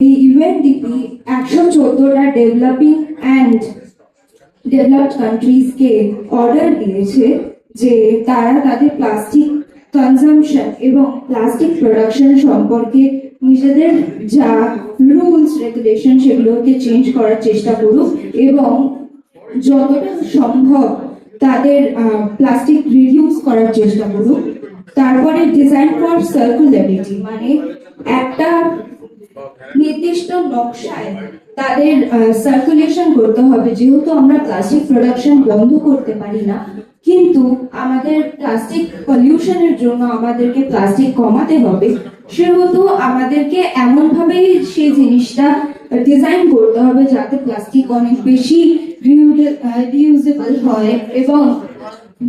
এই ইউএনডিপি 114টা developing and developed কান্ট্রিজকে অর্ডার দিয়েছে যে তারা তাদের প্লাস্টিক কনজাম্পশন এবং প্লাস্টিক প্রোডাকশন সম্পর্কে নিজেদের যা রুলস রেগুলেশন সেগুলোকে চেঞ্জ করার চেষ্টা করুক এবং যতটা সম্ভব তাদের প্লাস্টিক রিডিউস করার চেষ্টা করুক। তারপরে ডিজাইন ফর সার্কুলারিটি, মানে একটা নির্দিষ্ট নকশায় তাদের সার্কুলেশন করতে হবে। যেহেতু আমরা প্লাস্টিক প্রোডাকশন বন্ধ করতে পারি না, কিন্তু আমাদের প্লাস্টিক পলিউশনের জন্য আমাদেরকে প্লাস্টিক কমাতে হবে, সেহেতু আমাদেরকে এমন ভাবেই সেই জিনিসটা ডিজাইন করতে হবে যাতে প্লাস্টিক অনেক বেশি রিউজেবল হয় এবং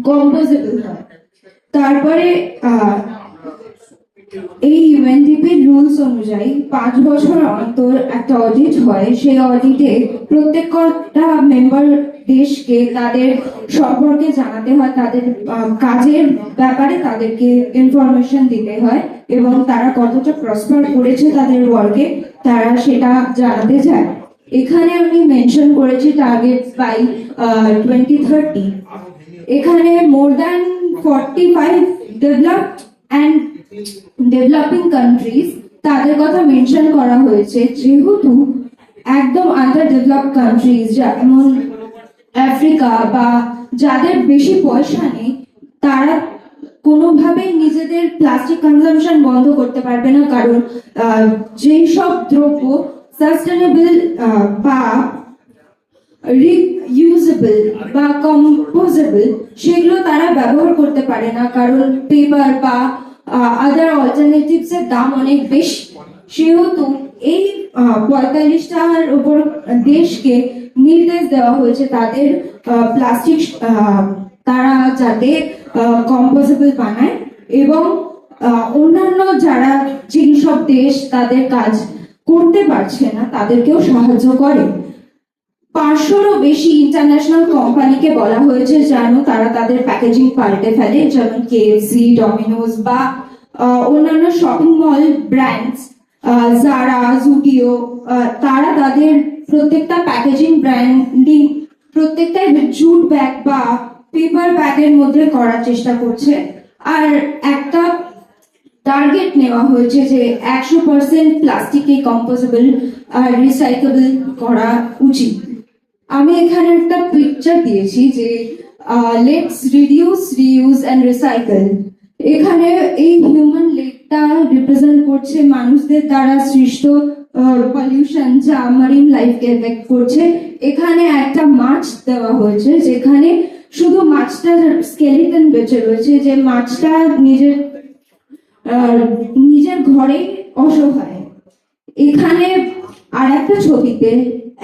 কম্পোজেবল হয়। তারপরে এই ইউএনডিপির রুলস অনুযায়ী 5 বছর অন্তর একটা অডিট হয়। সেই অডিটে প্রত্যেকটা মেম্বার দেশকে তাদের সম্পর্কে জানাতে হয়, তাদের কাজের ব্যাপারে তাদেরকে ইনফরমেশন দিতে হয় এবং তারা কতটা প্রসপার করেছে তাদের ওয়ার্কে তারা সেটা জানাতে চায়। এখানে আমি মেনশন করেছি টার্গেট বাই 2030। এখানে more than 45 developed and developing countries তাদের কথা মেনশন করা হয়েছে। যেহেতু একদম আন্ডার ডেভেলপড কান্ট্রিজ যেমন আফ্রিকা বা যাদের বেশি পয়সা নেই, তারা কোনোভাবেই নিজেদের প্লাস্টিক কনজাম্পশন বন্ধ করতে পারবে না, কারণ যেই সব দ্রব্য সাস্টেনেবল বা রিইউজেবল বা কম্পোজেবল সেগুলো তারা ব্যবহার করতে পারে না, কারণ পেপার বা আদার অল্টারনেটিভস এর দাম অনেক বেশি। সেহেতু এই 45টার উপর দেশকে নির্দেশ দেওয়া হয়েছে তাদের প্লাস্টিক তারা যাতে কম্পোজেবল বানায় এবং অন্যান্য যারা যেসব দেশ তাদের কাজ করতে পারছে না তাদেরকেও সাহায্য করে। 500রও বেশি ইন্টারন্যাশনাল কোম্পানিকে বলা হয়েছে যেন তারা তাদের প্যাকেজিং পাল্টে ফেলে, যেমন কেএফসি, ডমিনোজ বা অন্যান্য শপিং মল ব্র্যান্ডস, জারা, জুডিও, তারা তাদের প্রত্যেকটা প্যাকেজিং ব্র্যান্ডিং প্রত্যেকটা জুট ব্যাগ বা পেপার ব্যাগের মধ্যে করার চেষ্টা করছে। আর একটা টার্গেট নেওয়া হয়েছে যে 100% প্লাস্টিককে কম্পোজেবল আর রিসাইকেবল করা উচিত। আমি এখানে একটা পিকচার দিয়েছি যে let's reduce, reuse and recycle. এখানে এই হিউম্যান লেগটা রিপ্রেজেন্ট করছে মানুষদের দ্বারা সৃষ্ট পলিউশন যা মারিন লাইফকে এফেক্ট করছে। এখানে একটা মাছ দেওয়া হয়েছে যেখানে শুধু মাছটার স্কেলিটন বেঁচে রয়েছে, যে মাছটা নিজের ঘরে অসহায়। এখানে আর একটা ছবিতে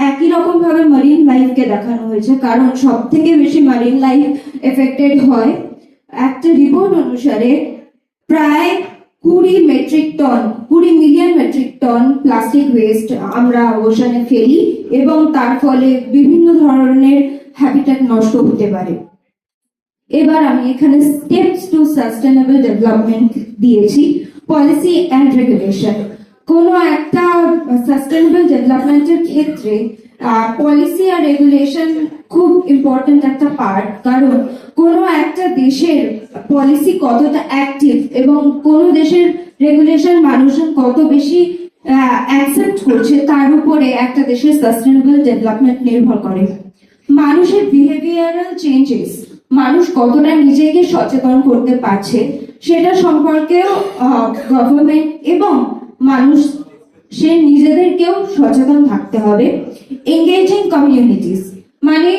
একই রকম ভাবে মারিন লাইফকে দেখানো হয়েছে, কারণ সব থেকে বেশি মারিন লাইফ এফেক্টেড হয়। একটা রিপোর্ট অনুসারে প্রায় 20 million metric ton plastic waste আমরা ওশানে ফেলি এবং তার ফলে বিভিন্ন ধরনের হ্যাবিটেট নষ্ট হতে পারে। এবার আমি এখানে স্টেপস টু সাস্টেনেবল ডেভেলপমেন্ট দিয়েছি, পলিসি অ্যান্ড রেগুলেশন। কোনো একটা সাস্টেনেবল ডেভেলপমেন্টের ক্ষেত্রে পলিসি আর রেগুলেশন খুব ইম্পর্টেন্ট একটা পার্ট, কারণ কোনো একটা দেশের পলিসি কতটা অ্যাক্টিভ এবং কোনো দেশের রেগুলেশন মানুষজন কত বেশি অ্যাকসেপ্ট করছে তার উপরে একটা দেশের সাস্টেনেবল ডেভেলপমেন্ট নির্ভর করে। মানুষের বিহেভিয়ারাল চেঞ্জেস, মানুষ কতটা নিজেকে সচেতন করতে পারছে সেটা সম্পর্কেও গভর্নমেন্ট এবং মানুষ সে নিজেদেরকেও সচেতন থাকতে হবে। এঙ্গেজিং কমিউনিটিস, মানে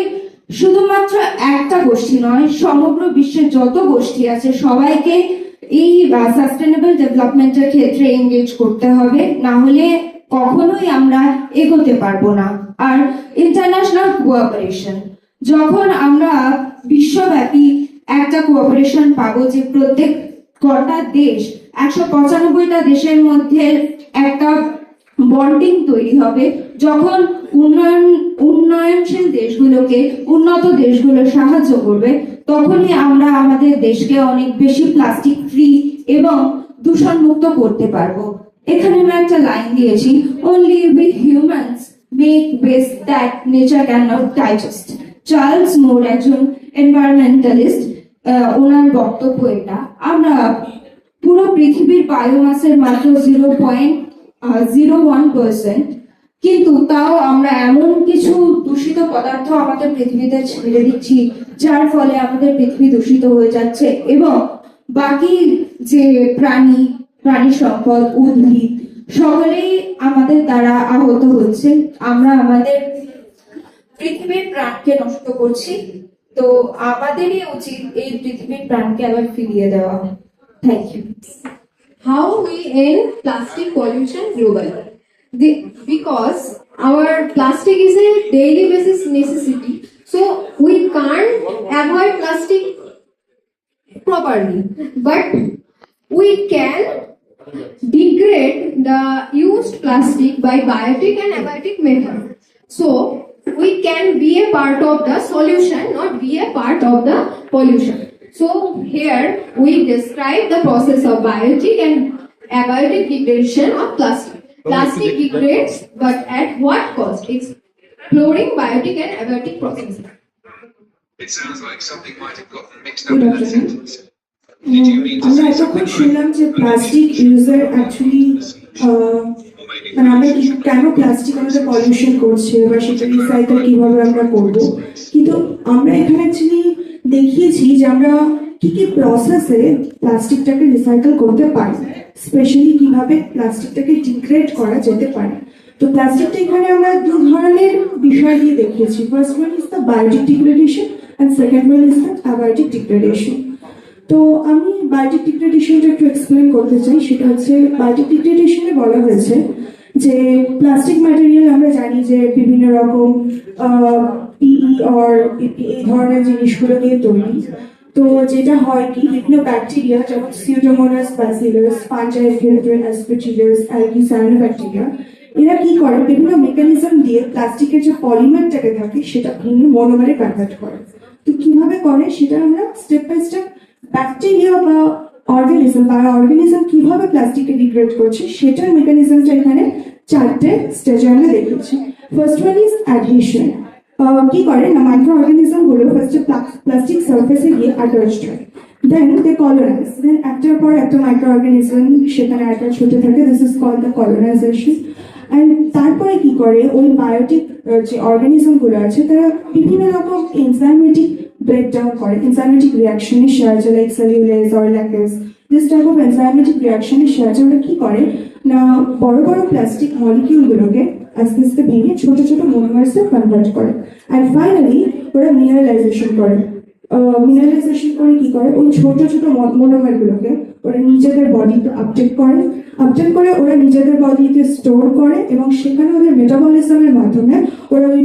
শুধুমাত্র একটা গোষ্ঠী নয়, সমগ্র বিশ্বের যত গোষ্ঠী আছে সবাইকে এই সাস্টেনেবল ডেভেলপমেন্টের ক্ষেত্রে এঙ্গেজ করতে হবে, না হলে কখনোই আমরা এগোতে পারবো না। আর ইন্টারন্যাশনাল কোঅপারেশন, যখন আমরা বিশ্বব্যাপী একটা কোঅপারেশন পাবো যে প্রত্যেক কটা দেশ 195টা দেশের মধ্যে একটা বন্ডিং তৈরি হবে, যখন উন্নয়নশীল দেশগুলোকে উন্নত দেশগুলো সাহায্য করবে, তখনই আমরা আমাদের দেশকে অনেক বেশি প্লাস্টিক ফ্রি এবং দূষণ মুক্ত করতে পারবো। এখানে আমি একটা লাইন দিয়েছি, only we humans make waste that nature cannot digest. Charles Moore একজন এনভায়রনমেন্টালিস্ট, ওনার বক্তব্য এটা। আমরা পুরো পৃথিবীর বায়োমাসের মাত্র 0.01%, কিন্তু তাও আমরা এমন কিছু দূষিত পদার্থ আমাদের পৃথিবীতে ছেড়ে দিচ্ছি যার ফলে আমাদের পৃথিবী দূষিত হয়ে যাচ্ছে, এবং বাকি যে প্রাণী সম্পদ, উদ্ভিদ সকলেই আমাদের দ্বারা আহত হচ্ছে। আমরা আমাদের পৃথিবীর প্রাণকে নষ্ট করছি, তো আমাদেরই উচিত এই পৃথিবীর প্রাণকে আবার ফিরিয়ে দেওয়া। Thank you. How we end plastic pollution globally? Because our plastic is a daily basis necessity, so we can't avoid plastic properly, but we can degrade the used plastic by biotic and abiotic method. So we can be a part of the solution, not be a part of the pollution. So here we describe the process of biotic and abiotic degradation of plastic. Plastic degrades, but at what cost? Exploring biotic and abiotic processes. It sounds like something might have gotten mixed up in that sentence. আমরা এতক্ষণ শুনলাম যে plastic user actually মানে আমরা কেন plastic আমাদের pollution করছে বা সেটা রিসাইকেল কিভাবে আমরা করব, কিন্তু আমরা এখানে অ্যাকচুয়ালি দেখিয়েছি যে আমরা কি কি প্রসেসে প্লাস্টিকটাকে রিসাইকেল করতে পারি, স্পেশালি কিভাবে প্লাস্টিকটাকে ডিগ্রেড করা যেতে পারে। তো প্লাস্টিকটা এখানে আমরা দু ধরনের বিষয় দিয়ে দেখিয়েছি। First one is the biotic degradation and second one is the abiotic degradation. তো আমি বায়োটিক ডিগ্রেডেশনটা একটু এক্সপ্লেন করতে চাই। সেটা হচ্ছে বায়োটিক ডিগ্রেডেশনে বলা হয়েছে যে প্লাস্টিক ম্যাটেরিয়াল আমরা জানি যে বিভিন্ন রকম পিই অর এই ধরনের জিনিসগুলো দিয়ে তৈরি। তো যেটা হয় কি, বিভিন্ন ব্যাকটেরিয়া যেমন সিউডোমোনাস ব্যাসিলাস, ফাঞ্জাই, ফিল্ট্রেন, অ্যাসপারজিলাস, অ্যালগি, সায়ানোব্যাকটেরিয়া, এরা কি করে বিভিন্ন মেকানিজম দিয়ে প্লাস্টিকের যে পলিমারটাকে থাকে সেটা ভেঙে মনোমারে কনভার্ট করে। তো কিভাবে করে সেটা আমরা স্টেপ বাই স্টেপ ব্যাকটেরিয়া বা অর্গানিজম কিভাবে প্লাস্টিককে ডিগ্রেড করছে সেটার মেকানিজমটা এখানে চারটে স্টেজে আমরা দেখেছি। First one is adhesion. কি করে না, মাইক্রো অর্গানিজম গুলো ফার্স্টে প্লাস্টিক সারফেসে গিয়ে অ্যাটাচড হয়, দেন দে কলোনাইজ, দেন একটার পর একটা মাইক্রো অর্গানিজম সেখানে অ্যাটাচ হতে থাকে, this is called the colonisation. And তারপরে কি করে, ওই বায়োটিক যে অর্গানিজম গুলো আছে তারা বিভিন্ন রকম এনজাইমেটিক ব্রেকডাউন করে, এনজাইমেটিক রিয়াকশনের সাহায্যে, like cellulose or laccase, this type of enzymatic রিয়াকশনের সাহায্যে ওরা কি করে না বড় বড় প্লাস্টিক মলিকিউলগুলোকে আস্তে আস্তে ভেঙে ছোট ছোট মোনোমার্সে কনভার্ট করে। অ্যান্ড ফাইনালি ওরা মিনারেলাইজেশন করে। মিনারেলাইজেশন করে কি করে, ওই ছোট ছোট মোনোমারগুলোকে ওরা নিজেদের বডিতে আপটেক করে ওরা নিজেদের বডিতে স্টোর করে, এবং সেখানে ওদের মেটাবলিজমের মাধ্যমে ওরা ওই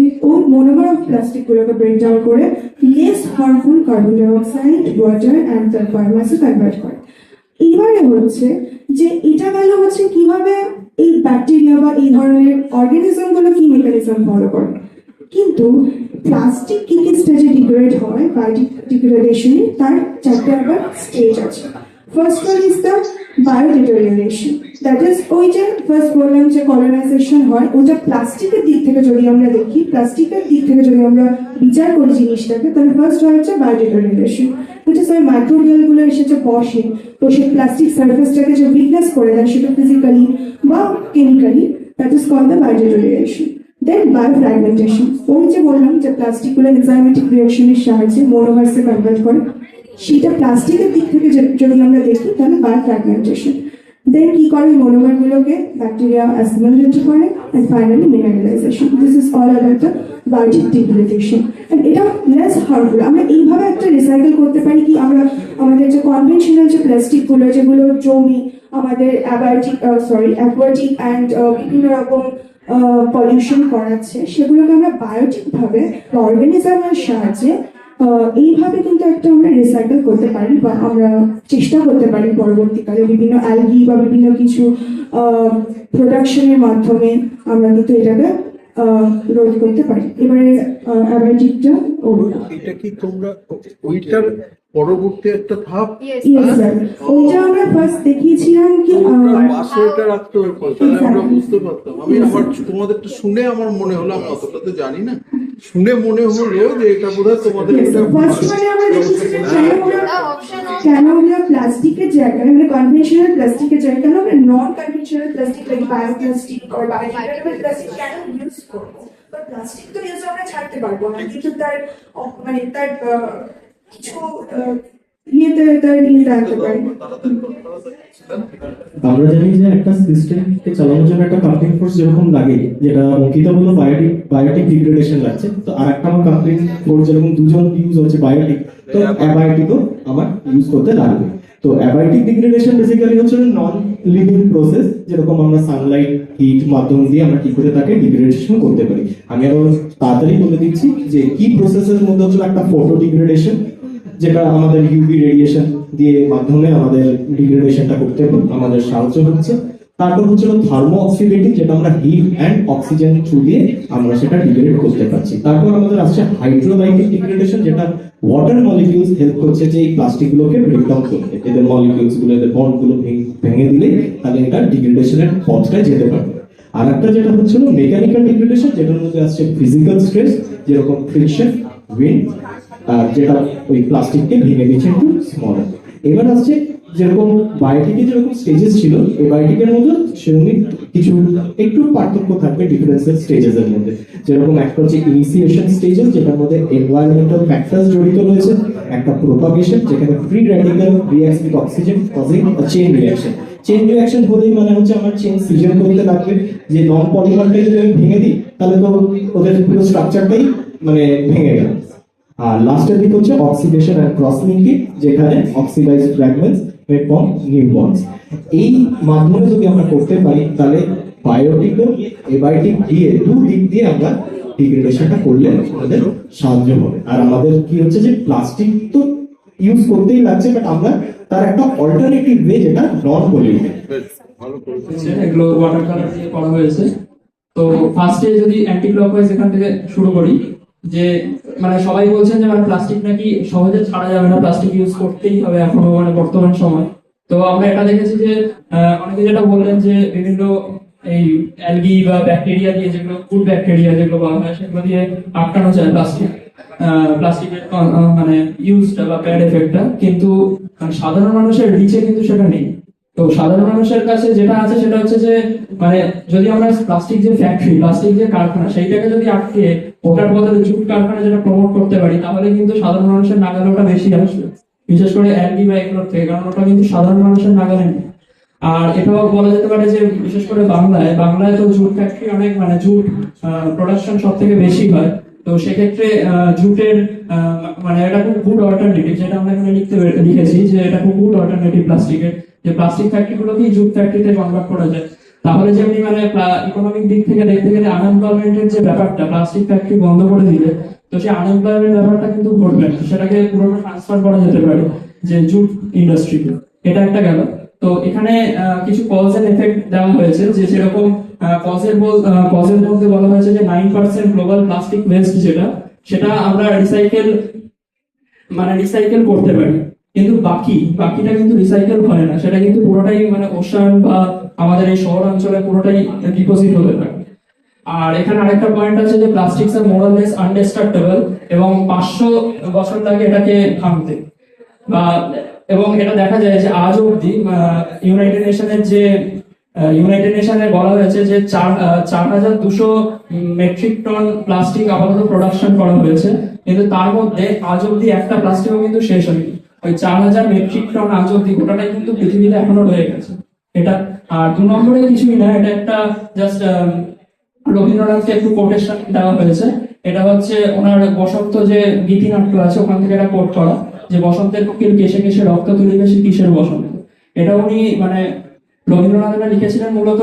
মোনোমার অফ প্লাস্টিকগুলোকে ব্রেক ডাউন করে less harmful carbon dioxide, water and তার বায়োমাসে কনভার্ট করে। এবারে হচ্ছে যে এটা গেল হচ্ছে কিভাবে এই ব্যাকটেরিয়া বা এই ধরনের অর্গানিজমগুলো কি মেকানিজম ফলো করে, কিন্তু প্লাস্টিক কি কি স্টেজে ডিগ্রেড হয় বায়োটিক ডিগ্রেডেশনে তার চারটে আবার স্টেজ আছে। First one is the biodeterioration, that is ওই যে ফার্স্ট বললাম যে কলোনাইজেশন হয়, ওটা প্লাস্টিকের দিক থেকে যদি আমরা দেখি, প্লাস্টিকের দিক থেকে যদি আমরা বিচার করি জিনিসটাকে, তাহলে ফার্স্ট হয় হচ্ছে বায়োডিটোরিয়েশন, which is ওই মাইক্রোবিয়াল গুলো এসেছে বসে, তো সেই প্লাস্টিক সার্ফেসটাকে যে উইকনেস করে দেয় সেটা ফিজিক্যালি বা chemically, that is called the biodeterioration. Then biofragmentation, ওই যে বললাম যে প্লাস্টিকগুলো এনজাইমেটিক রিঅ্যাকশনের সাহায্যে মোনোমার্সে কনভার্ট করে, সেটা প্লাস্টিকের দিক থেকে যদি আমরা দেখি তাহলে বায়োফ্র্যাগমেন্টেশন। দেন কি করে মোনোমারগুলোকে ব্যাকটেরিয়া অ্যাসিমিলেট করে, and finally mineralization. This is all about the biotic degradation. And এটা লেস হার্মফুল। আমরা এইভাবে একটা রিসাইকেল করতে পারি কি, আমরা আমাদের যে কনভেনশনাল যে প্লাস্টিকগুলো যেগুলো জমি আমাদের অ্যাকোয়াটিক অ্যান্ড বিভিন্ন রকম পলিউশন করাচ্ছে, সেগুলোকে আমরা বায়োটিক ভাবে অর্গানিজমের সাহায্যে এইভাবে কিন্তু একটা আমরা রিসাইকেল করতে পারি, বা আমরা চেষ্টা করতে পারি পরবর্তীকালে বিভিন্ন অ্যালগি বা বিভিন্ন কিছু প্রোডাকশনের মাধ্যমে আমরা কিন্তু এটাকে রোধ করতে পারি। এবারে অ্যাবায়োটিকটা ওটা এটা কি তোমরা ওইটার পরবর্তী একটা ধাপ? Yes. ইয়েস স্যার, ওইটা আমরা ফার্স্ট দেখিয়েছিলাম কি ওটার পাশে এটা রাখতে হবে, তাহলে আমরা বুঝতে পারতাম। আমি আমার তোমাদেরটা শুনে আমার মনে হলো, আমি অতটা তো জানি না, শুনে মনে হলো যে এটা বোধহয় তোমাদের একটা ফার্স্ট মানে আমরা দেখেছি যে The option of কেন আমরা প্লাস্টিকের জায়গায় মানে কনভেনশনাল প্লাস্টিকের জায়গায় কেন আমরা non conventional plastic like bioplastic আর বায়োডিগ্রেডেবল প্লাস্টিক কেন ইউজ করবো? প্লাস্টিক তো ইউজ আমরা ছাড়তে পারবো না, কিন্তু তার মানে তার কিছু ইয়েতে তার ইয়ে রাখতে পারি। আমরা জানি যে একটা সিস্টেমকে চালানোর জন্য একটা কাম্পিং ফোর্স যেরকম লাগে, যেটা অঙ্কিত হলো বায়োটিক ডিগ্রেডেশন লাগছে, তো আর একটা আমার কাম্পিং ফোর্স যেরকম দুজন ইউজ হচ্ছে বায়োটিক, তো অ্যাবায়োটিকও আমার ইউজ করতে লাগবে। তো অ্যাবায়োটিক ডিগ্রেডেশন বেসিক্যালি হচ্ছে নন লিভিং প্রসেস, যেরকম আমরা সানলাইট হিট মাধ্যম দিয়ে আমরা কি করে তাকে ডিগ্রেডেশন করতে পারি। আমি আরো তাড়াতাড়ি বলে দিচ্ছি যে কি প্রসেসের মধ্যে হচ্ছে একটা ফটো ডিগ্রেডেশন, যেটা আমাদের ইউভি রেডিয়েশন দিয়ে মাধ্যমে আমাদের ডিগ্রেডেশনটা করতে আমাদের সাহায্য হচ্ছে। তারপর হচ্ছিল থার্মো অক্সিডেটিভ, যেটা আমরা হিট অ্যান্ড অক্সিজেন থ্রু দিয়ে আমরা সেটা ডিগ্রেড করতে পারছি। তারপর আমাদের আসছে হাইড্রোলাইটিক ডিগ্রেডেশন, যেটা ওয়াটার মলিকিউলস হেল্প করছে যে এই প্লাস্টিক গুলোকে ব্রেকডাউন করতে, এদের মলিকিউলস গুলো এদের বন্ড গুলো ভেঙে দিলে তাহলে এটা ডিগ্রেডেশনের পথটায় যেতে পারবে। আর একটা যেটা হচ্ছিল মেকানিক্যাল ডিগ্রেডেশন, যেটার মধ্যে আসছে ফিজিক্যাল স্ট্রেস, যেরকম ফ্রিকশন, উইন্ড, আর যেটা ওই প্লাস্টিককে ভেঙে দিচ্ছে একটু স্মল। এবার আসছে যেরকম বায়োটিকে যেরকম স্টেজেস ছিল, এই বায়োটিকের মধ্যে সেরকম কিছু একটু পার্থক্য থাকবে ডিফারেন্সিয়াল স্টেজেস এর মধ্যে। যেরকম একটা হচ্ছে ইনিশিয়েশন স্টেজেস, যেটার মধ্যে এনভায়রনমেন্টাল ফ্যাক্টরস জড়িত রয়েছে, একটা প্রোপাগেশন যেখানে free radical react with oxygen causing a chain reaction. Chain reaction হলেই মানে হচ্ছে আমার চেইন সিজন করতে লাগবে, যে নন পলিমারটাই যদি আমি ভেঙে দিই তাহলে তো ওদের পুরো স্ট্রাকচারটাই মানে ভেঙে গেল। আর লাস্টের দিক হচ্ছে অক্সিডেশন এন্ড ক্রস লিঙ্কিং, যেখানে oxidised fragments make form new bonds. এই মাধ্যমে যদি আমরা করতে পারি তাহলে বায়োটিক ও এবায়োটিক দিয়ে দুদিক দিয়ে আমরা ডিগ্রেডেশনটা করলে আমাদের সাহায্য হবে। আর আমাদের কি হচ্ছে যে প্লাস্টিক তো ইউজ করতেই লাগছে, বাট আমরা তার একটা অল্টারনেটিভ ওয়ে যেটা নন পলিউটিং। ভালো করেছে। এগুলো ওয়াটার কালার দিয়ে করা হয়েছে। তো ফার্স্টে যদি অ্যান্টি ক্লকওয়াইজ এখান থেকে শুরু করি, যে মানে সবাই বলছেন যে মানে প্লাস্টিক নাকি সহজে ছাড়া যাবে না, প্লাস্টিক ইউজ করতেই হবে এখনো মানে বর্তমান সময়। তো আমরা এটা দেখেছি যে অনেকে যেটা বললেন যে বিভিন্ন এই অ্যালগি বা ব্যাকটেরিয়া দিয়ে, যেগুলো গুড ব্যাকটেরিয়া যেগুলো বলা হয়, সেগুলো দিয়ে আটকানো যায় প্লাস্টিকের মানে ইউজটা বা ব্যাড এফেক্টটা, কিন্তু সাধারণ মানুষের রিচে কিন্তু সেটা নেই। তো সাধারণ মানুষের কাছে যেটা আছে সেটা হচ্ছে যে মানে যদি আমরা প্লাস্টিক যে ফ্যাক্টরি, প্লাস্টিক যে কারখানা, সেইটাকে যদি আটকে ওটার বদলে জুট কারখানা যেটা প্রমোট করতে পারি, তাহলে কিন্তু সাধারণ মানুষের নাগালে ওটা বেশি আসবে, বিশেষ করে অ্যালগি বা এগুলোর থেকে, কারণ ওটা কিন্তু সাধারণ মানুষের নাগালে নেই। আর এটাও বলা যেতে পারে যে বিশেষ করে বাংলায় তো জুট ফ্যাক্টরি অনেক, মানে জুট প্রোডাকশন সব থেকে বেশি হয়। তো সেক্ষেত্রে জুটের মানে এটা খুব গুড অল্টারনেটিভ, যেটা আমরা এখানে লিখেছি যে এটা খুব গুড অল্টারনেটিভ প্লাস্টিকের, যে প্লাস্টিক ফ্যাক্টরি গুলোকেই জুট ফ্যাক্টরিতে কনভার্ট করা যায়। তাহলে যেমনি মানে ইকোনমিক দিক থেকে দেখতে গেলে আনএমপ্লয়মেন্টের যে ব্যাপারটা, প্লাস্টিক ফ্যাক্টরি বন্ধ করে দিলে তো সেই আনএমপ্লয়মেন্ট ব্যাপারটা কিন্তু ঘটবে না, সেটাকে পুরোটা ট্রান্সফার করা যেতে পারে যে জুট ইন্ডাস্ট্রিতে। এটা একটা গেল। তো এখানে কিছু কজ এন্ড এফেক্ট দেওয়া হয়েছে, যে সেরকম কজের মধ্যে বলা হয়েছে যে 9% গ্লোবাল প্লাস্টিক ওয়েস্ট সেটা আমরা রিসাইকেল করতে পারি, কিন্তু বাকিটা কিন্তু রিসাইকেল হয় না, সেটা কিন্তু পুরোটাই মানে ওশান বা আমাদের এই শহর অঞ্চলে পুরোটাই ডিপোজিট হতে থাকে। আর এখানে আরেকটা পয়েন্ট আছে যে প্লাস্টিকস আর মোরালেস আনডিস্ট্রাক্টেবল, এবং 500 বছর লাগে এটাকে ভাঙতে, এবং এটা দেখা যায় যে আজ অব্দি ইউনাইটেড নেশনে বলা হয়েছে যে 4200 মেট্রিক টন প্লাস্টিক আপাতত প্রোডাকশন করা হয়েছে, কিন্তু তার মধ্যে আজ অব্দি একটা প্লাস্টিকও কিন্তু শেষ হয়নি। ওই 4000 মেট্রিক টন আজ অব্দি গোটাটাই কিন্তু পৃথিবীতে এখনো রয়ে গেছে এটা। আর 2 নম্বরে কিছুই না, এটা একটা জাস্ট রবীন্দ্রনাথকে একটু কোটেশন দেওয়া হয়েছে। এটা হচ্ছে ওনার বসন্ত যে গীতিনাট্য আছে, ওখান থেকে এটা কোট করা, যে বসন্তের কোকিল কেশে কেশে রক্ত তুলিবে সে কিসের বসন্ত। এটা উনি মানে রবীন্দ্রনাথ লিখেছিলেন মূলত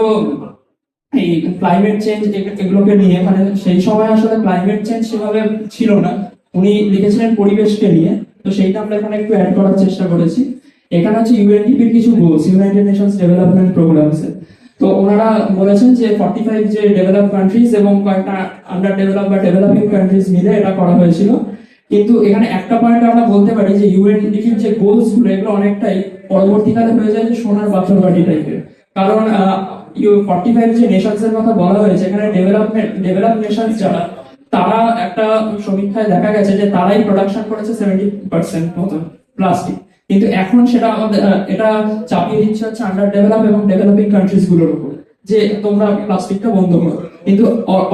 এই ক্লাইমেট চেঞ্জ এগুলোকে নিয়ে। মানে সেই সময় আসলে ক্লাইমেট চেঞ্জ সেভাবে ছিল না, উনি লিখেছিলেন পরিবেশকে নিয়ে। তো সেইটা আমরা এখানে একটু অ্যাড করার চেষ্টা করেছি। এখানে হচ্ছে ইউএনডিপির কিছু goals, United Nations development programs. তো ওনারা বলেছেন যে 45 যে ডেভেলপ কান্ট্রিজ এবং কয়েকটা আন্ডার ডেভেলপ বা ডেভেলপিং কান্ট্রিজ মিলে এটা করা হয়েছিল। কিন্তু এখানে একটা পয়েন্ট আমরা বলতে পারি যে ইউএনডিপির যে গোলস গুলো এগুলো অনেকটাই পরবর্তীকালে হয়ে যায় যে সোনার পাথর বাটি টাইপের। কারণ 45 যে নেশনস এর কথা বলা হয়েছে, এখানে ডেভেলপ নেশনস যারা, তারা একটা সমীক্ষায় দেখা গেছে যে তারাই প্রোডাকশন করেছে 70% মতো প্লাস্টিক। কিন্তু এখন সেটা আমাদের এটা চাপিয়ে দিচ্ছে হচ্ছে আন্ডার ডেভেলপ এবং ডেভেলপিং কান্ট্রিজ গুলোর উপর, যে তোমরা প্লাস্টিকটা বন্ধ করো। কিন্তু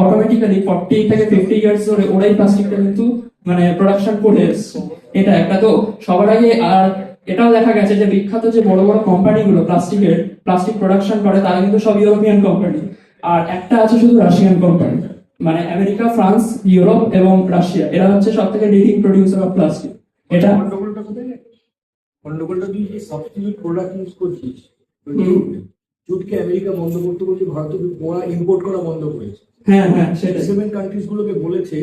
অটোমেটিক্যালি 40 থেকে 50 ইয়ার্স ধরে ওরাই প্লাস্টিকটা কিন্তু মানে প্রোডাকশন করে এসছে। এটা একটা। তো সবার আগে আর এটাও দেখা গেছে যে বিখ্যাত যে বড় বড় কোম্পানিগুলো প্লাস্টিক প্রোডাকশন করে তারা কিন্তু সব ইউরোপিয়ান কোম্পানি, আর একটা আছে শুধু রাশিয়ান কোম্পানি। মানে আমেরিকা, ফ্রান্স, ইউরোপ এবং রাশিয়া এরা হচ্ছে সব থেকে লিডিং প্রডিউসার অফ প্লাস্টিক। এটা গন্ডগোলটা তুই যে সাবস্টিটিউট প্রোডাক্ট ইউজ করছিস, জুটকে আমেরিকা বন্ধ করতে বলছে, ভারতে ওরা ইম্পোর্ট করা বন্ধ করেছে। হ্যাঁ হ্যাঁ সেটা সেভেন কান্ট্রিজ গুলোকে বলেছে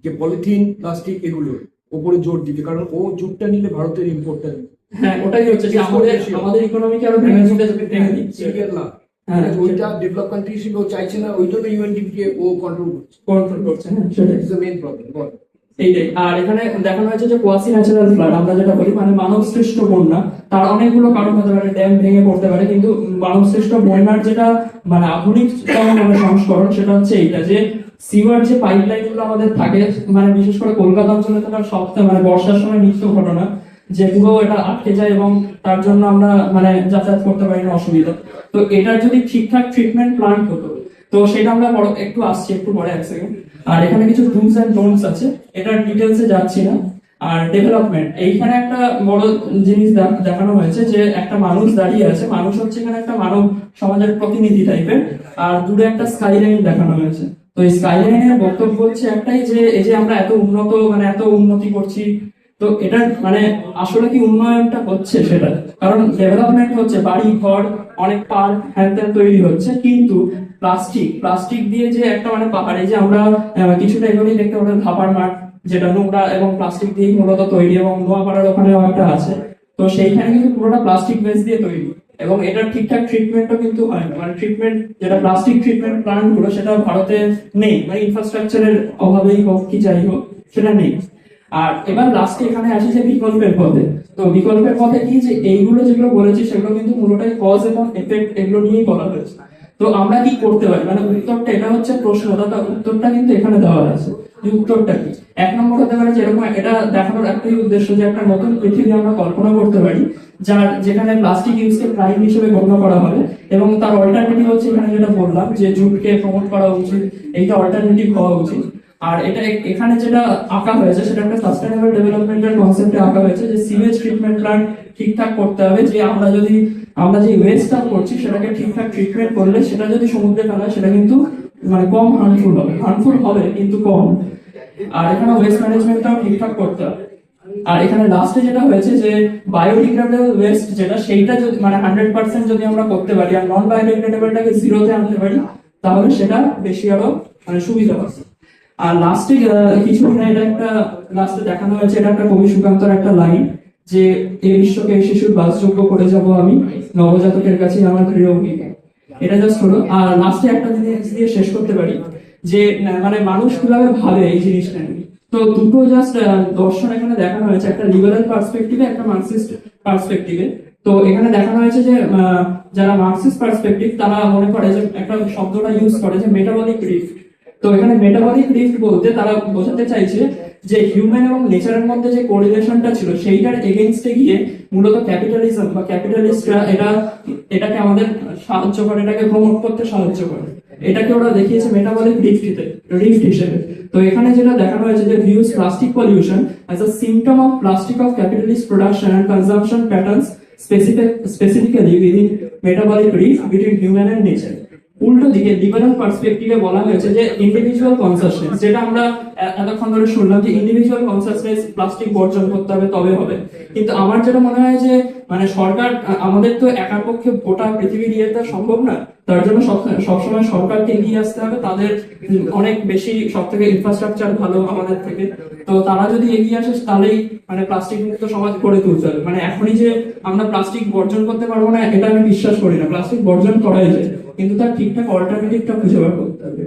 যে পলিথিন, প্লাস্টিক এগুলোর উপরে জোর দিতে, কারণ ও জুটটা নিলে ভারতের ইম্পোর্টটা নেবে। হ্যাঁ ওটাই হচ্ছে যে আমাদের ইকোনমিকে আরো ভেঙে দিচ্ছে। হ্যাঁ, ওইটা ডেভেলপ কান্ট্রি হিসেবে ও চাইছে না, ওই জন্য ইউএনডিপি কে ও কন্ট্রোল করছে। হ্যাঁ সেটাই ইটস দ্য মেইন প্রবলেম। এইটাই। আর এখানে দেখানো হয়েছে যে কোয়াসি ন্যাচারাল ফ্লাড আমরা যেটা বলি, মানে মানব সৃষ্ট বন্যা, তার অনেকগুলো কারণ হতে পারে, ড্যাম ভেঙে পড়তে পারে, কিন্তু মানব সৃষ্ট বন্যার যেটা মানে আধুনিকতম মানে সংস্করণ সেটা হচ্ছে এইটা, যে সিওয়ার যে পাইপলাইন গুলো আমাদের থাকে, মানে বিশেষ করে কলকাতা অঞ্চলে থাকার সবচেয়ে মানে বর্ষার সময় নিত্য ঘটনা, যে পুরো এটা আটকে যায় এবং তার জন্য আমরা মানে যাতায়াত করতে পারি না, অসুবিধা। তো এটার যদি ঠিকঠাক ট্রিটমেন্ট প্ল্যান্ট হতো, তো সেটা আমরা বড় একটু আসছি একটু পরে, এক সেকেন্ড। আর এখানে কিছু ডুমস এন্ড ডোন্টস আছে, এটার ডিটেলসে যাচ্ছি না। আর ডেভেলপমেন্ট, এইখানে একটা বড় জিনিস দেখানো হয়েছে যে একটা মানুষ দাঁড়িয়ে আছে, মানুষ হচ্ছে এখানে একটা মানব সমাজের প্রতিনিধি টাইপের, আর দূরে একটা স্কাইলাইন দেখানো হয়েছে। তো এই স্কাইলাইনের বক্তব্য হচ্ছে একটাই, যে এই যে আমরা এত উন্নত মানে এত উন্নতি করছি, তো এটা মানে আসলে কি উন্নয়নটা হচ্ছে সেটা? কারণ ডেভেলপমেন্ট হচ্ছে বাড়ি ঘর, অনেক পার্ক হ্যান ত্যান তৈরি হচ্ছে, কিন্তু প্লাস্টিক দিয়ে যে একটা মানে পাহাড়ে যে আমরা কিছুটা এগুলোই দেখতে পাবো ধাপার মাঠ, যেটা নোংরা এবং প্লাস্টিক দিয়ে মূলত তৈরি, এবং নোয়াপাড়ার ওখানেও একটা আছে। তো সেইখানে কিন্তু পুরোটা প্লাস্টিক বেস দিয়ে তৈরি, এবং এটার ঠিকঠাক ট্রিটমেন্টও কিন্তু হয় না। মানে ট্রিটমেন্ট যেটা প্লাস্টিক ট্রিটমেন্ট প্ল্যান্ট গুলো সেটা ভারতে নেই, মানে ইনফ্রাস্ট্রাকচারের অভাবেই হোক কি যাই হোক সেটা নেই। আর এবার লাস্টে এখানে আসি যে বিকল্পের পথে। তো বিকল্পের পথে কি, যে এইগুলো যেগুলো বলেছি সেগুলো কিন্তু মূলটাই কজ এবং এফেক্ট এগুলো নিয়েই বলা হয়েছে। তো আমরা কি করতে পারি, মানে উত্তরটা, এটা হচ্ছে প্রশ্নটা, তার উত্তরটা কিন্তু এখানে দেওয়া আছে। যে উত্তরটা কি, 1 নম্বর হতে পারে যেরকম, এটা দেখানোর একটাই উদ্দেশ্য যে একটা নতুন পৃথিবী আমরা কল্পনা করতে পারি, যেখানে প্লাস্টিক ইউজকে ক্রাইম হিসেবে গণ্য করা হবে, এবং তার অল্টারনেটিভ হচ্ছে এখানে যেটা বললাম যে জুটকে প্রমোট করা উচিত, এইটা অল্টারনেটিভ হওয়া উচিত। আর এটা এখানে যেটা আঁকা হয়েছে সেটা একটা সাস্টেনেবল ডেভেলপমেন্টের কনসেপ্টে আঁকা হয়েছে, যে সিওয়েজ ট্রিটমেন্ট প্ল্যান্ট ঠিকঠাক করতে হবে, যে আমরা যে ওয়েস্টটা করছি সেটাকে ঠিকঠাক ট্রিটমেন্ট করলে সেটা যদি সমুদ্রে ফেলা সেটা কিন্তু মানে কম হার্মফুল হবে কিন্তু কম। আর এখানে ওয়েস্ট ম্যানেজমেন্টটাও ঠিকঠাক করতে হবে। আর এখানে লাস্টে যেটা হয়েছে যে বায়োডিগ্রেডেবল ওয়েস্ট যেটা, সেইটা যদি মানে 100% যদি আমরা করতে পারি, আর নন বায়োডিগ্রেডেবলটাকে 0-তে আনতে পারি, তাহলে সেটা বেশি আরো মানে সুবিধা হবে। আর লাস্টে কিছু এটা একটা লাস্টে দেখানো হয়েছে, এটা একটা কবি সুকান্তর একটা লাইন, যে এই বিশ্বকে শিশুর বাসযোগ্য করে যাব আমি, নবজাতকের কাছে আমার প্রিয় ভূমিকা। এটা জাস্ট হলো। আর লাস্টে একটা জিনিস দিয়ে শেষ করতে পারি, যে মানে মানুষ কিভাবে ভাবে এই জিনিসটা নিয়ে। তো দুটো জাস্ট দর্শন এখানে দেখানো হয়েছে, একটা লিবারাল পার্সপেক্টিভে, একটা মার্কসিস্ট পার্সপেক্টিভে। তো এখানে দেখানো হয়েছে যে যারা মার্কসিস্ট পার্সপেক্টিভ তারা মনে করে যে একটা শব্দটা ইউজ করে যে মেটাবলিক রিফট। তো এখানে মেটাবলিক রিফট বলতে তারা বোঝাতে চাইছে যে হিউম্যান এবং নেচারের মধ্যে যে কোরিলেশনটা ছিল সেইটার এগেইনস্টে গিয়ে মূলত ক্যাপিটালিজম বা ক্যাপিটালিস্টরা এটাকে আমাদের সাহায্য করে, এটাকে প্রমোট করতে সাহায্য করে। এটাকে ওরা দেখিয়েছে মেটাবলিক রিফট হিসেবে। তো এখানে যেটা দেখানো হয়েছে যে views plastic pollution as a symptom of plastic of capitalist production and consumption patterns specifically within metabolic rift between human and nature. উল্টো দিকে লিবারাল পার্সপেক্টিভে বলা হয়েছে যে ইন্ডিভিজুয়াল কনসাসনেস, যেটা আমরা এতক্ষণ ধরে শুনলাম যে ইন্ডিভিজুয়াল কনসাসনেস প্লাস্টিক বর্জন করতে হবে তবে হবে, কিন্তু আমার যেটা মনে হয় যে মানে সরকার, আমাদের তো একার পক্ষে গোটা পৃথিবী নিয়ে তা সম্ভব না, তার জন্য সবসময় সরকারকে এগিয়ে আসতে হবে। তাদের অনেক বেশি সব থেকে ইনফ্রাস্ট্রাকচার ভালো আমাদের থেকে, তো তারা যদি এগিয়ে আসে তাহলেই মানে প্লাস্টিক মুক্ত সমাজ গড়ে তুলতে হবে। মানে এখনই যে আমরা প্লাস্টিক বর্জন করতে পারবো না এটা আমি বিশ্বাস করি না, প্লাস্টিক বর্জন করাই যায়। কিন্তু তার ঠিকঠাক অল্টারনেটিভটা খুঁজে বার করতে হবে।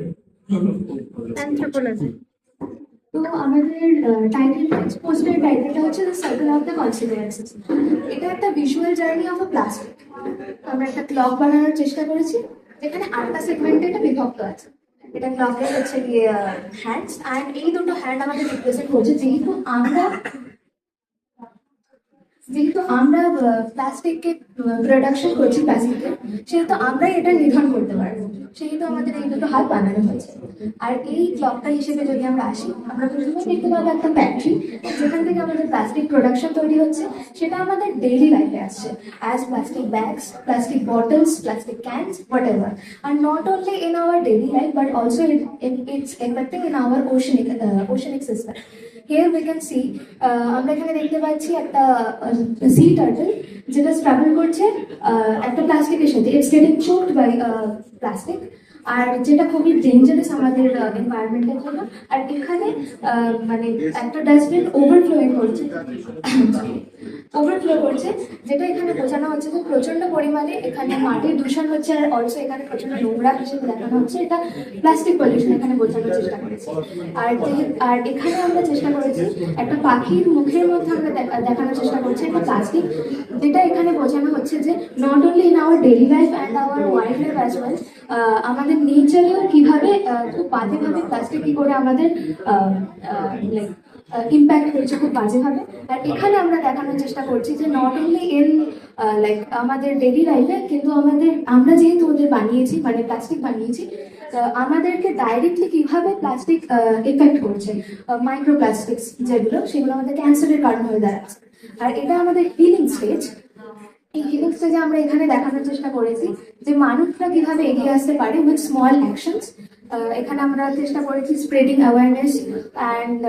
অ্যানথ্রোপোলজি। তো আমাদের টাইটেল পোস্টের টাইটেলটা হচ্ছে the circle of the consequences. এটা একটা visual journey of a plastic. আমরা একটা ক্লক বানানোর চেষ্টা করেছি যেখানে 8টা সেগমেন্টে এটা বিভক্ত আছে। এটা ক্লকের হচ্ছে গিয়ে হ্যান্ডস, অ্যান্ড এই দুটো হ্যান্ড আমাদের রিপ্রেজেন্ট করছে যেহেতু আমরা প্লাস্টিককে প্রোডাকশন করছি প্লাস্টিকের, সেহেতু আমরাই এটা নিধন করতে পারবো, সেহেতু আমাদের এই দুটো হাত বানানো হয়েছে। আর এই ক্লকটা হিসেবে যদি আমরা আসি, আমরা প্রথমে দেখতে পাবো একটা ফ্যাক্টরি যেখান থেকে আমাদের প্লাস্টিক প্রোডাকশন তৈরি হচ্ছে, সেটা আমাদের ডেইলি লাইফে আসছে as plastic bags, plastic bottles, plastic cans, whatever. And not only in our daily life, but also it's affecting in our oceanic system. Here we can see, আমরা এখানে দেখতে পাচ্ছি একটা সি টার্টল যেটা স্ট্রাগল করছে একটা প্লাস্টিকের সাথে, ইটস গেটিং চোকড বাই প্লাস্টিক, আর যেটা খুবই ডেঞ্জারাস আমাদের এনভায়রনমেন্টের জন্য। আর এখানে মানে একটা ডাস্টবিন ওভারফ্লো করছে, যেটা এখানে বোঝানো হচ্ছে যে প্রচন্ড পরিমাণে এখানে মাটির দূষণ হচ্ছে, আর অলসো এখানে প্রচন্ড নোংরা হিসেবে দেখানো হচ্ছে, এটা প্লাস্টিক পলিউশন এখানে বোঝানোর চেষ্টা করেছি। আর এখানে আমরা চেষ্টা করেছি একটা পাখির মুখের মধ্যে আমরা দেখানোর চেষ্টা করছি একটা প্লাস্টিক, যেটা এখানে বোঝানো হচ্ছে যে not only in our daily life and our wild life as well, আমাদের নেচারেও কিভাবে খুব বাজেভাবে প্লাস্টিক কি করে আমাদের লাইক ইম্প্যাক্ট করছে খুব বাজেভাবে। আর এখানে আমরা দেখানোর চেষ্টা করছি যে নট অনলি ইন লাইক আমাদের ডেইলি লাইফে, কিন্তু আমরা যেহেতু ওদের বানিয়েছি, মানে প্লাস্টিক বানিয়েছি, আমাদেরকে ডাইরেক্টলি কিভাবে প্লাস্টিক এফেক্ট করছে, মাইক্রোপ্লাস্টিক্স যেগুলো, সেগুলো আমাদের ক্যান্সারের কারণ হয়ে দাঁড়াচ্ছে। আর এটা আমাদের হিলিং স্টেজ। এই হিলিং স্টেজে আমরা এখানে দেখানোর চেষ্টা করেছি যে মানুষরা কিভাবে এগিয়ে আসতে পারে উইথ স্মল অ্যাকশনস। এখানে আমরা চেষ্টা করেছি স্প্রেডিং অ্যাওয়ারনেস, অ্যান্ড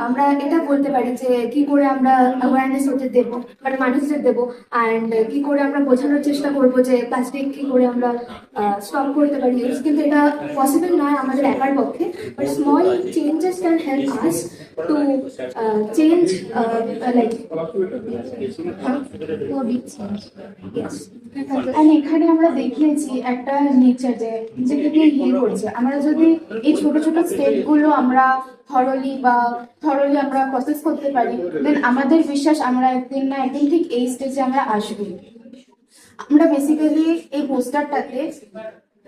আমরা এটা বলতে পারি যে কি করে আমরা অ্যাওয়ারনেস ওদের দেবো, মানে মানুষদের দেবো, অ্যান্ড কি করে আমরা বোঝানোর চেষ্টা করবো যে প্লাস্টিক কি করে আমরা স্টপ করতে পারি ইউজ। কিন্তু এটা পসিবল নয় আমাদের একার পক্ষে, but small changes can help us to change like এখানে আমরা দেখিয়েছি একটা নেচার যেটাকে হিল করছে। আমরা যদি এই ছোট ছোট স্টেপ গুলো আমরা থরলি আমরা প্রসেস করতে পারি, দেন আমাদের বিশ্বাস আমরা একদিন না একদিন ঠিক এই স্টেজে আমরা আসবো। আমরা বেসিক্যালি এই পোস্টারটাতে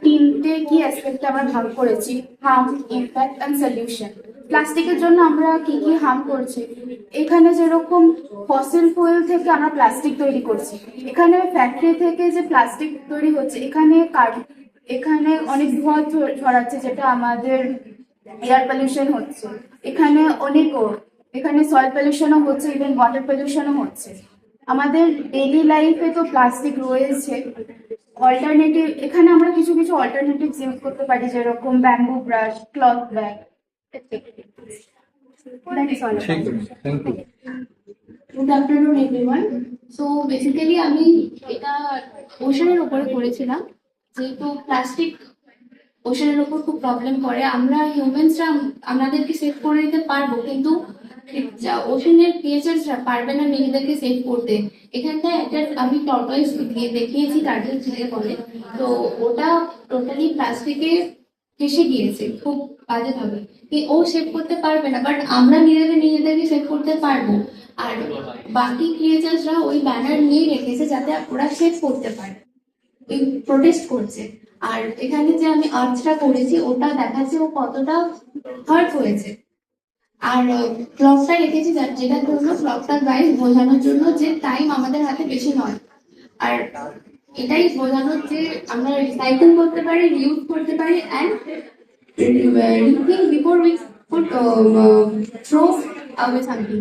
3টে কি অ্যাসপেক্টে আমরা ভাগ করেছি: হার্ম, ইমপ্যাক্ট অ্যান্ড সলিউশন। প্লাস্টিকের জন্য আমরা কি কি হার্ম করছি, এখানে যেরকম ফসিল ফুয়েল থেকে আমরা প্লাস্টিক তৈরি করছি, এখানে ফ্যাক্টরি থেকে যে প্লাস্টিক তৈরি হচ্ছে, এখানে অনেক ধোঁয়া ছড়াচ্ছে, যেটা আমাদের এয়ার পলিউশন হচ্ছে। এখানে সয়েল পলিউশনও হচ্ছে, ইভেন ওয়াটার পলিউশনও হচ্ছে। আমাদের ডেইলি লাইফে তো প্লাস্টিক রয়েছে, অল্টারনেটিভ এখানে আমরা কিছু অল্টারনেটিভ ইউজ করতে পারি, যেরকম bamboo brush, cloth bag. Good afternoon everyone. So basically আমি এটা ওশানের উপরে করেছিলাম, যেহেতু প্লাস্টিক ওশানের উপর খুব প্রবলেম করে। আমরা হিউম্যানসরা আমাদেরকে সেভ করে নিতে পারবো, কিন্তু ওশানের ক্রিয়েচার্সরা পারবে না নিজেদেরকে সেভ করতে। এখানটায় একটা আমি টর্টয়েস দেখিয়েছি, টার্টল ছেড়ে বলে, তো ওটা টোটালি প্লাস্টিকে ফেসে গিয়েছে খুব বাজেভাবে। ও সেভ করতে পারবে না, বাট আমরা নিজেদেরকে সেভ করতে পারবো। আর বাকি ক্রিয়েচার্সরা ওই ব্যানার নিয়ে রেখেছে যাতে ওরা সেভ করতে পারে, ওই প্রোটেস্ট করছে। আর এখানে যে আমি আর্টসটা করেছি ওটা দেখাচ্ছে ও কতটা হার্ট হয়েছে। আর ক্লকটা রেখেছি যেটার জন্য ক্লকটার প্রাইস বোঝানোর জন্য যে টাইম আমাদের হাতে বেশি নয়, আর এটাই বোঝানোর যে আমরা রিসাইকেল করতে পারি, রিউজ করতে পারি, and rethink before we could throw away something.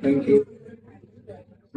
Thank you.